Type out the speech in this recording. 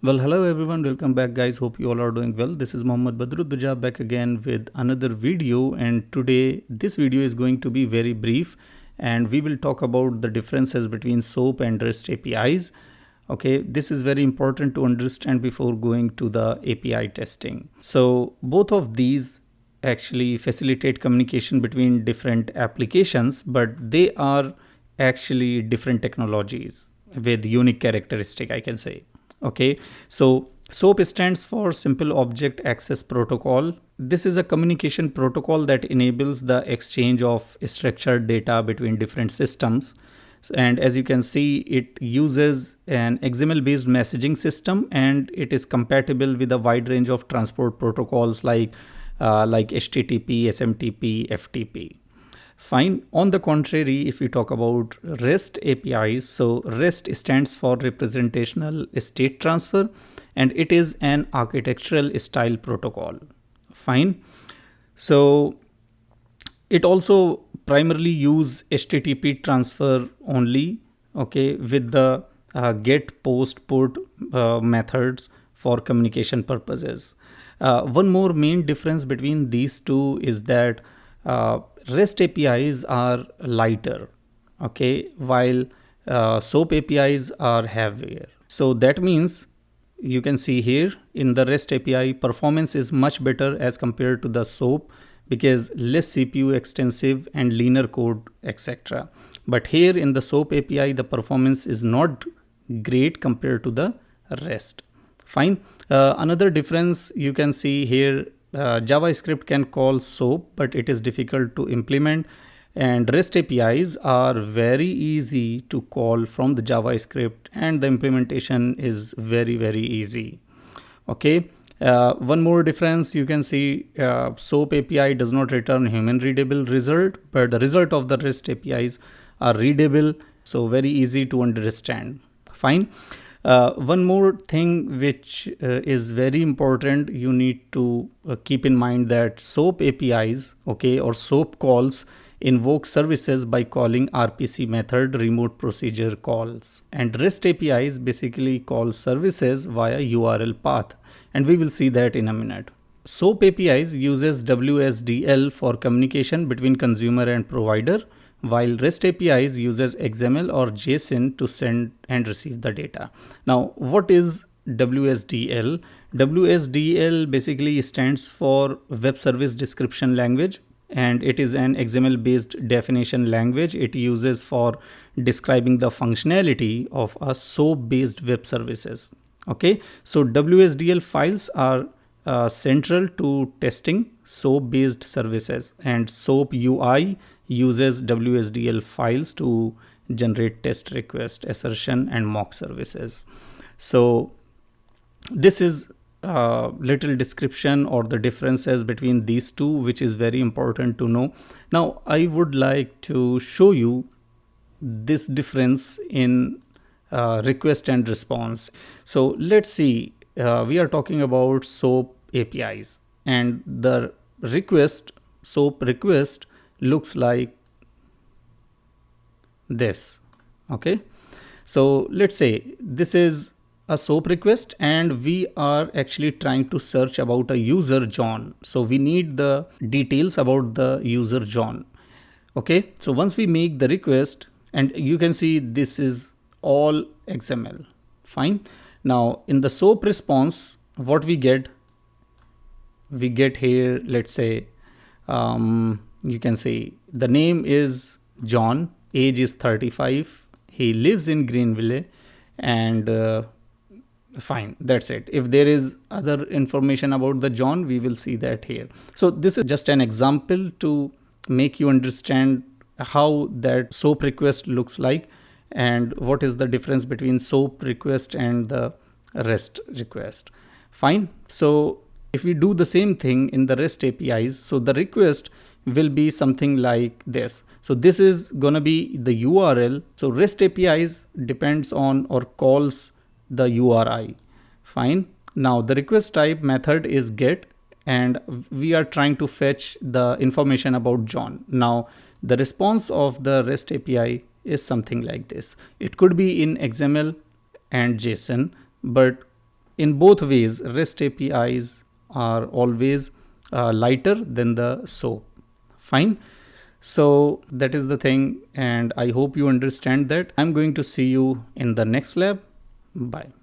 Well, hello everyone, welcome back guys. Hope you all are doing well. This is Mohammad Badruddin back again with another video, and today this video is going to be very brief and we will talk about the differences between SOAP and REST APIs. Okay, this is very important to understand before going to the API testing. So both of these actually facilitate communication between different applications, but they are actually different technologies with unique characteristic, I can say. Okay, so SOAP stands for Simple Object Access Protocol. This is a communication protocol that enables the exchange of structured data between different systems. And as you can see, it uses an XML based messaging system, and it is compatible with a wide range of transport protocols like HTTP, SMTP, FTP. Fine. On the contrary, if we talk about REST APIs, so REST stands for Representational State Transfer, and it is an architectural style protocol. Fine. So it also primarily use HTTP transfer only, okay, with the get, post, put methods for communication purposes. One more main difference between these two is that REST APIs are lighter, okay, while SOAP APIs are heavier. So that means you can see here in the REST API, performance is much better as compared to the SOAP because less CPU extensive and leaner code, etc. But here in the SOAP API, the performance is not great compared to the REST. Fine. Another difference you can see here, JavaScript can call SOAP, but it is difficult to implement. And REST APIs are very easy to call from the JavaScript, and the implementation is very, very easy. Okay. One more difference you can see, SOAP API does not return human readable result, but the result of the REST APIs are readable, so very easy to understand. Fine. One more thing which is very important, you need to keep in mind that SOAP APIs, okay, or SOAP calls invoke services by calling RPC method, remote procedure calls, and REST APIs basically call services via URL path, and we will see that in a minute. SOAP APIs uses WSDL for communication between consumer and provider, while REST APIs uses XML or JSON to send and receive the data. Now, what is WSDL? WSDL basically stands for Web Service Description Language, and it is an XML based definition language. It uses for describing the functionality of a SOAP based web services. Okay, so WSDL files are central to testing SOAP based services, and SOAP UI uses WSDL files to generate test request, assertion, and mock services. So this is a little description or the differences between these two, which is very important to know. Now I would like to show you this difference in request and response. So let's see, we are talking about SOAP APIs, and the SOAP request looks like this. Okay, so let's say this is a SOAP request and we are actually trying to search about a user John. So we need the details about the user John. Okay, so once we make the request, and you can see this is all XML. Fine. Now in the SOAP response, what we get here, let's say, you can see the name is John, age is 35, he lives in Greenville, and fine, that's it. If there is other information about the John, we will see that here. So this is just an example to make you understand how that SOAP request looks like and what is the difference between SOAP request and the REST request. Fine. So if we do the same thing in the REST APIs, so the request will be something like this. So this is gonna be the URL. So REST APIs depends on or calls the URI. Fine. Now the request type method is get, and we are trying to fetch the information about John. Now the response of the REST API is something like this. It could be in XML and JSON, but in both ways, REST APIs are always lighter than the SOAP. Fine. So that is the thing, and I hope you understand that. I'm going to see you in the next lab. Bye.